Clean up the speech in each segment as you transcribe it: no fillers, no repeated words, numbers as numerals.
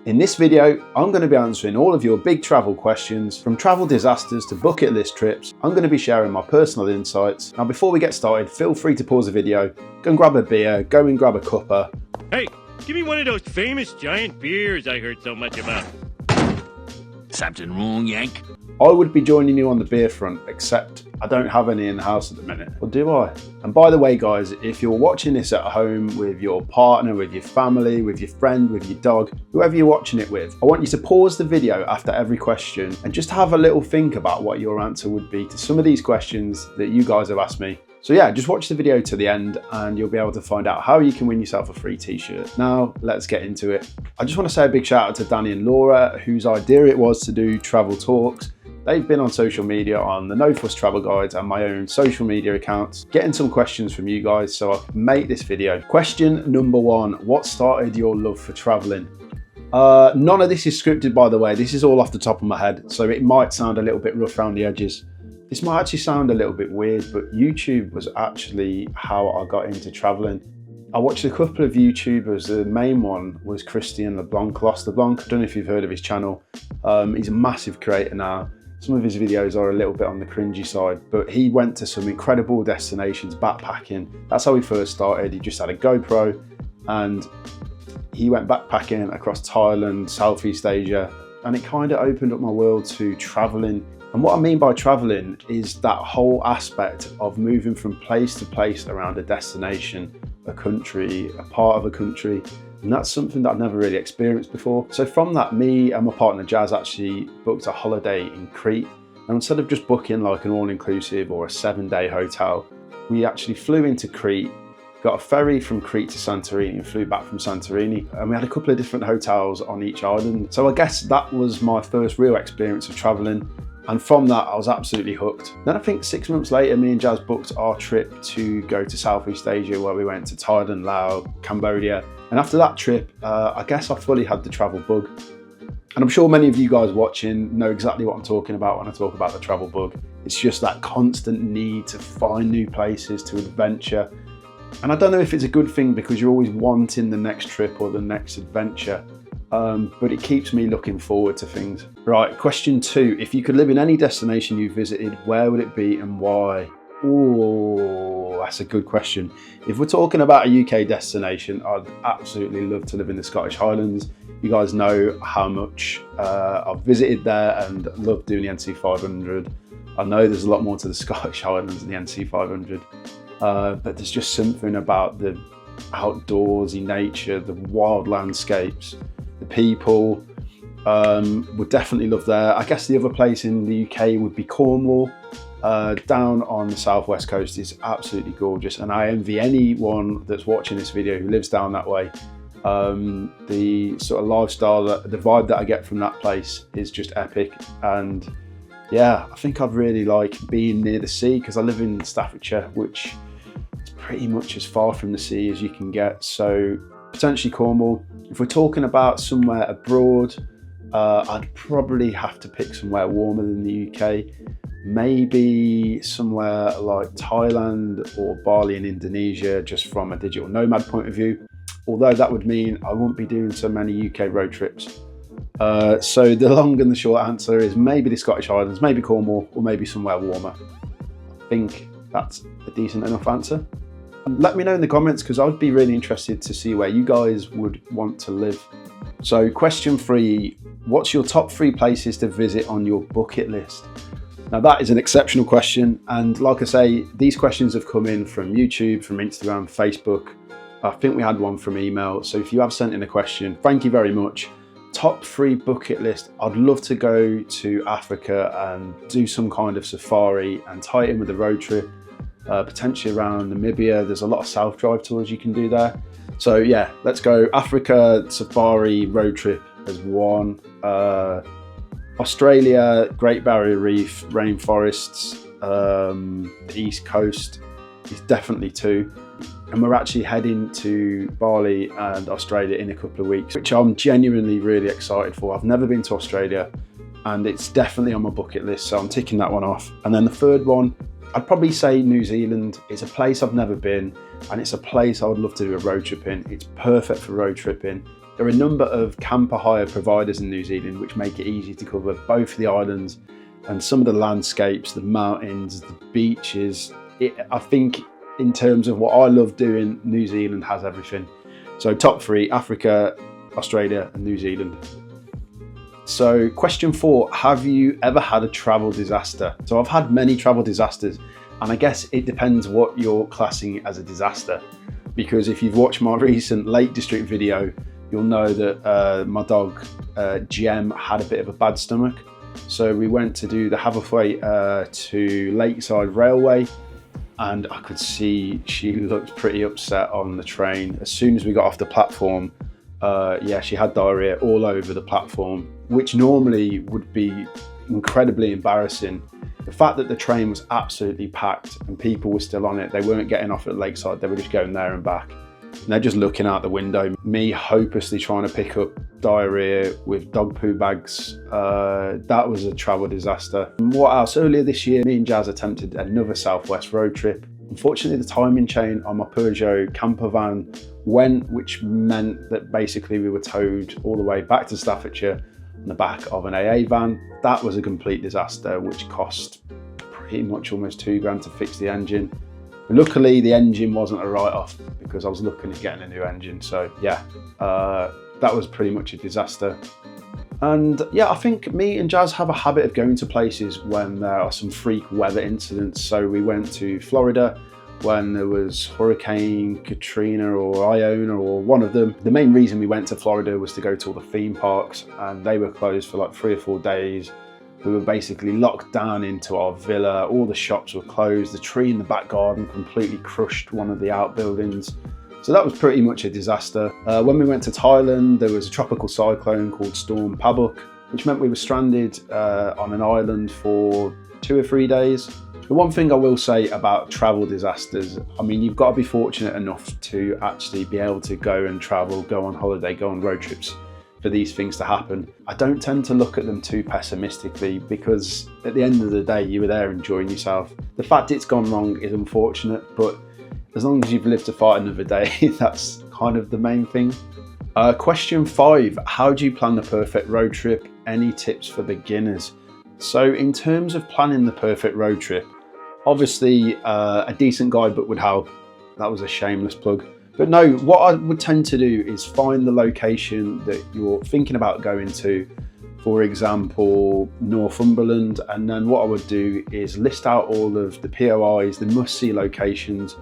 In this video, I'm going to be answering all of your big travel questions, from travel disasters to bucket list trips. I'm going to be sharing my personal insights. Now before we get started, feel free to pause the video, go and grab a beer, go and grab a cuppa. Hey, give me one of those famous giant beers I heard so much about. Something wrong, Yank? I would be joining you on the beer front, except I don't have any in the house at the minute. Or do I? And by the way guys, if you're watching this at home with your partner, with your family, with your friend, with your dog, whoever you're watching it with, I want you to pause the video after every question and just have a little think about what your answer would be to some of these questions that you guys have asked me. So yeah, just watch the video to the end and you'll be able to find out how you can win yourself a free t-shirt. Now, let's get into it. I just want to say a big shout out to Danny and Laura, whose idea it was to do travel talks. They've been on social media on the No Fuss Travel Guides and my own social media accounts, getting some questions from you guys so I can make this video. Question number one, what started your love for traveling? None of this is scripted, by the way. This is all off the top of my head, so it might sound a little bit rough around the edges. This might actually sound a little bit weird, but YouTube was actually how I got into traveling. I watched a couple of YouTubers. The main one was Christian LeBlanc, Lost LeBlanc. I don't know if you've heard of his channel. He's a massive creator now. Some of his videos are a little bit on the cringy side, but he went to some incredible destinations backpacking. That's how he first started. He just had a GoPro and he went backpacking across Thailand, Southeast Asia, and it kind of opened up my world to traveling. And what I mean by traveling is that whole aspect of moving from place to place around a destination, a country, a part of a country. And that's something that I've never really experienced before. So from that, me and my partner Jazz actually booked a holiday in Crete. And instead of just booking like an all-inclusive or a 7-day hotel, we actually flew into Crete, got a ferry from Crete to Santorini and flew back from Santorini. And we had a couple of different hotels on each island. So I guess that was my first real experience of traveling. And from that, I was absolutely hooked. Then I think 6 months later, me and Jazz booked our trip to go to Southeast Asia, where we went to Thailand, Laos, Cambodia. And after that trip, I guess I fully had the travel bug. And I'm sure many of you guys watching know exactly what I'm talking about when I talk about the travel bug. It's just that constant need to find new places, to adventure. And I don't know if it's a good thing because you're always wanting the next trip or the next adventure. But it keeps me looking forward to things. Right, question 2. If you could live in any destination you visited, where would it be and why? Oh, that's a good question. If we're talking about a UK destination, I'd absolutely love to live in the Scottish Highlands. You guys know how much I've visited there and love doing the NC 500. I know there's a lot more to the Scottish Highlands than the NC 500, but there's just something about the outdoorsy nature, the wild landscapes, the people. Would definitely love there. I guess the other place in the UK would be Cornwall. Down on the southwest coast is absolutely gorgeous, and I envy anyone that's watching this video who lives down that way. The sort of lifestyle, the vibe that I get from that place is just epic. And yeah, I think I'd really like being near the sea because I live in Staffordshire, which is pretty much as far from the sea as you can get. So potentially Cornwall. If we're talking about somewhere abroad, I'd probably have to pick somewhere warmer than the UK. Maybe somewhere like Thailand or Bali in Indonesia, just from a digital nomad point of view. Although that would mean I wouldn't be doing so many UK road trips. So the long and the short answer is maybe the Scottish Highlands, maybe Cornwall, or maybe somewhere warmer. I think that's a decent enough answer. Let me know in the comments because I'd be really interested to see where you guys would want to live. So question 3, what's your top 3 places to visit on your bucket list? Now that is an exceptional question, and like I say, these questions have come in from YouTube, from Instagram, Facebook. I think we had one from email, so if you have sent in a question, thank you very much. Top 3 bucket list, I'd love to go to Africa and do some kind of safari and tie it in with a road trip, potentially around Namibia. There's a lot of self-drive tours you can do there. So yeah, let's go Africa, safari, road trip as one. Australia, Great Barrier Reef, rainforests, the East Coast is definitely 2. And we're actually heading to Bali and Australia in a couple of weeks, which I'm genuinely really excited for. I've never been to Australia and it's definitely on my bucket list, so I'm ticking that one off. And then the third one, I'd probably say New Zealand. It's a place I've never been and it's a place I would love to do a road trip in. It's perfect for road tripping. There are a number of camper hire providers in New Zealand which make it easy to cover both the islands and some of the landscapes, the mountains, the beaches. I think in terms of what I love doing, New Zealand has everything. So top 3, Africa, Australia and New Zealand. So question 4, have you ever had a travel disaster? So I've had many travel disasters, and I guess it depends what you're classing as a disaster. Because if you've watched my recent Lake District video, you'll know that my dog Gem had a bit of a bad stomach. So we went to do the Haverfordway to Lakeside Railway, and I could see she looked pretty upset on the train. As soon as we got off the platform, yeah, she had diarrhea all over the platform, which normally would be incredibly embarrassing. The fact that the train was absolutely packed and people were still on it, they weren't getting off at Lakeside, they were just going there and back. And they're just looking out the window, me hopelessly trying to pick up diarrhea with dog poo bags. That was a travel disaster. And what else? Earlier this year, me and Jazz attempted another Southwest road trip. Unfortunately, the timing chain on my Peugeot camper van went, which meant that basically we were towed all the way back to Staffordshire on the back of an AA van. That was a complete disaster, which cost pretty much almost £2 to fix the engine. But luckily, the engine wasn't a write-off because I was looking at getting a new engine. So yeah, that was pretty much a disaster. And yeah, I think me and Jazz have a habit of going to places when there are some freak weather incidents. So we went to Florida when there was Hurricane Katrina or Iona or one of them. The main reason we went to Florida was to go to all the theme parks, and they were closed for like 3 or 4 days. We were basically locked down into our villa. All the shops were closed. The tree in the back garden completely crushed one of the outbuildings. So that was pretty much a disaster. When we went to Thailand, there was a tropical cyclone called Storm Pabuk, which meant we were stranded on an island for 2 or 3 days. The one thing I will say about travel disasters, I mean, you've got to be fortunate enough to actually be able to go and travel, go on holiday, go on road trips for these things to happen. I don't tend to look at them too pessimistically because at the end of the day, you were there enjoying yourself. The fact it's gone wrong is unfortunate, but as long as you've lived to fight another day, that's kind of the main thing. Question 5, how do you plan the perfect road trip? Any tips for beginners? So in terms of planning the perfect road trip, obviously a decent guidebook would help. That was a shameless plug. But no, what I would tend to do is find the location that you're thinking about going to. For example, Northumberland, and then what I would do is list out all of the POIs, the must-see locations,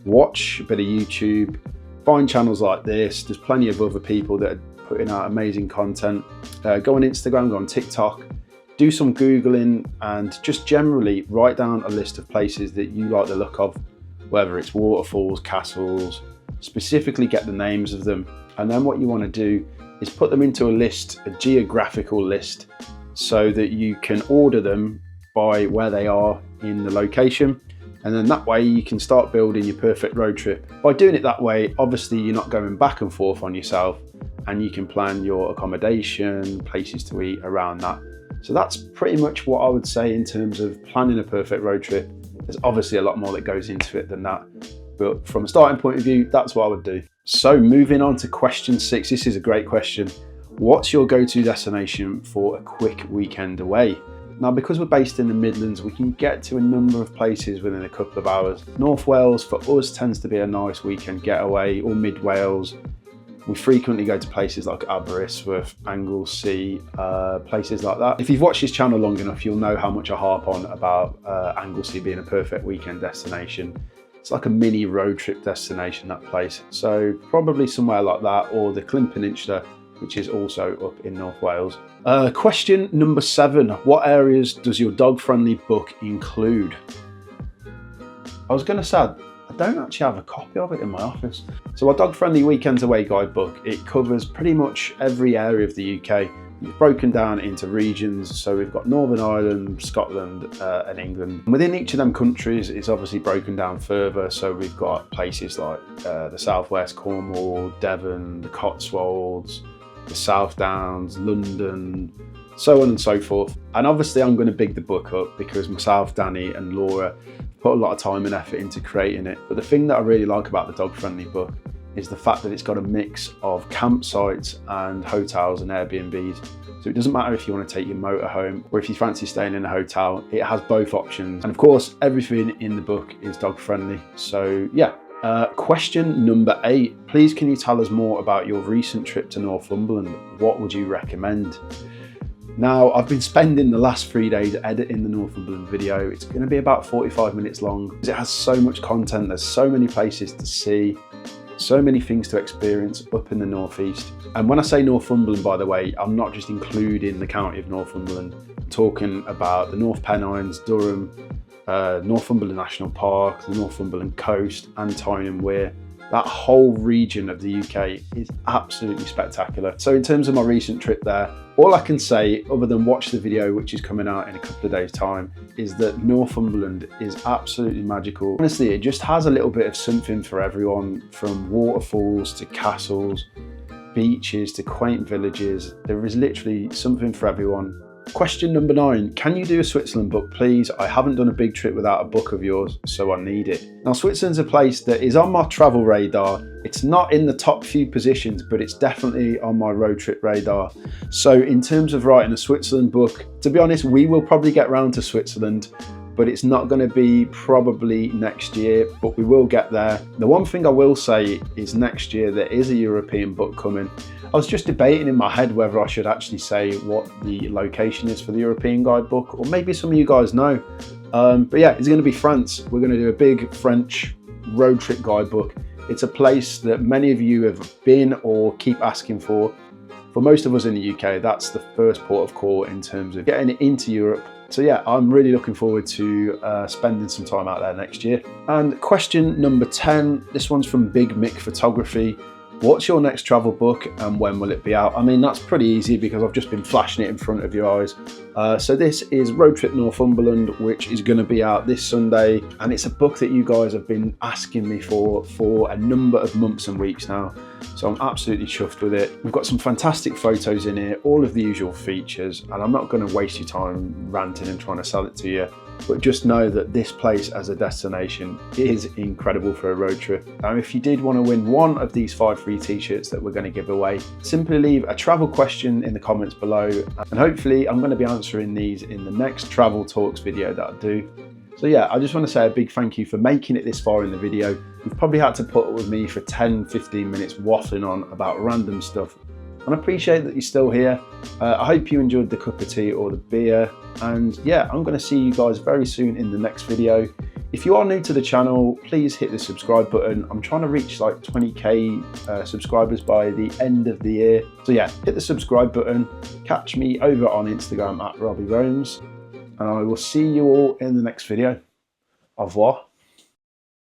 watch a bit of YouTube, find channels like this. There's plenty of other people that are putting out amazing content. Go on Instagram, go on TikTok, do some Googling, and just generally write down a list of places that you like the look of, whether it's waterfalls, castles. Specifically get the names of them, and then what you want to do is put them into a list, a geographical list, so that you can order them by where they are in the location, and then that way you can start building your perfect road trip. By doing it that way, obviously you're not going back and forth on yourself, and you can plan your accommodation, places to eat around that. So that's pretty much what I would say in terms of planning a perfect road trip. There's obviously a lot more that goes into it than that, but from a starting point of view, that's what I would do. So moving on to question 6, this is a great question. What's your go-to destination for a quick weekend away? Now, because we're based in the Midlands, we can get to a number of places within a couple of hours. North Wales for us tends to be a nice weekend getaway, or Mid Wales. We frequently go to places like Aberystwyth, Anglesey, places like that. If you've watched this channel long enough, you'll know how much I harp on about Anglesey being a perfect weekend destination. It's like a mini road trip destination, that place. So probably somewhere like that, or the Clyn Peninsula, which is also up in North Wales. Question number 7, what areas does your dog-friendly book include? I was gonna say, I don't actually have a copy of it in my office. So our dog-friendly weekends away guidebook, it covers pretty much every area of the UK. It's broken down into regions, so we've got Northern Ireland, Scotland and England. And within each of them countries, it's obviously broken down further, so we've got places like the Southwest, Cornwall, Devon, the Cotswolds, the South Downs, London, so on and so forth. And obviously I'm going to big the book up because myself, Danny and Laura put a lot of time and effort into creating it. But the thing that I really like about the dog-friendly book is the fact that it's got a mix of campsites and hotels and Airbnbs. So it doesn't matter if you want to take your motorhome or if you fancy staying in a hotel, it has both options. And of course, everything in the book is dog friendly. So yeah. Question number 8. Please can you tell us more about your recent trip to Northumberland? What would you recommend? Now, I've been spending the last 3 days editing the Northumberland video. It's going to be about 45 minutes long. It has so much content, there's so many places to see, so many things to experience up in the northeast. And when I say Northumberland, by the way, I'm not just including the county of Northumberland. I'm talking about the North Pennines, Durham, Northumberland National Park, the Northumberland coast, and Tyne and Wear. That whole region of the UK is absolutely spectacular. So in terms of my recent trip there, all I can say, other than watch the video, which is coming out in a couple of days' time, is that Northumberland is absolutely magical. Honestly, it just has a little bit of something for everyone, from waterfalls to castles, beaches to quaint villages. There is literally something for everyone. Question number 9, can you do a Switzerland book, please? I haven't done a big trip without a book of yours, so I need it. Now, Switzerland's a place that is on my travel radar. It's not in the top few positions, but it's definitely on my road trip radar. So in terms of writing a Switzerland book, to be honest, we will probably get round to Switzerland, but it's not going to be probably next year, but we will get there. The one thing I will say is next year there is a European book coming. I was just debating in my head whether I should actually say what the location is for the European Guidebook, or maybe some of you guys know. But yeah, it's going to be France. We're going to do a big French road trip guidebook. It's a place that many of you have been or keep asking for. For most of us in the UK, that's the first port of call in terms of getting into Europe. So yeah, I'm really looking forward to spending some time out there next year. And question number 10, this one's from Big Mick Photography. What's your next travel book and when will it be out? I mean, that's pretty easy because I've just been flashing it in front of your eyes. So this is Road Trip Northumberland, which is going to be out this Sunday. And it's a book that you guys have been asking me for a number of months and weeks now. So I'm absolutely chuffed with it. We've got some fantastic photos in here, all of the usual features, and I'm not going to waste your time ranting and trying to sell it to you. But just know that this place as a destination is incredible for a road trip. Now, if you did want to win one of these 5 free t-shirts that we're going to give away, simply leave a travel question in the comments below, and hopefully I'm going to be answering these in the next Travel Talks video that I do. So yeah, I just want to say a big thank you for making it this far in the video. You've probably had to put up with me for 10-15 minutes waffling on about random stuff, and I appreciate that you're still here. I hope you enjoyed the cup of tea or the beer, and yeah, I'm going to see you guys very soon in the next video. If you are new to the channel, please hit the subscribe button. I'm trying to reach like 20k subscribers by the end of the year. So yeah, hit the subscribe button. Catch me over on Instagram at Robbie Roams, and I will see you all in the next video. Au revoir.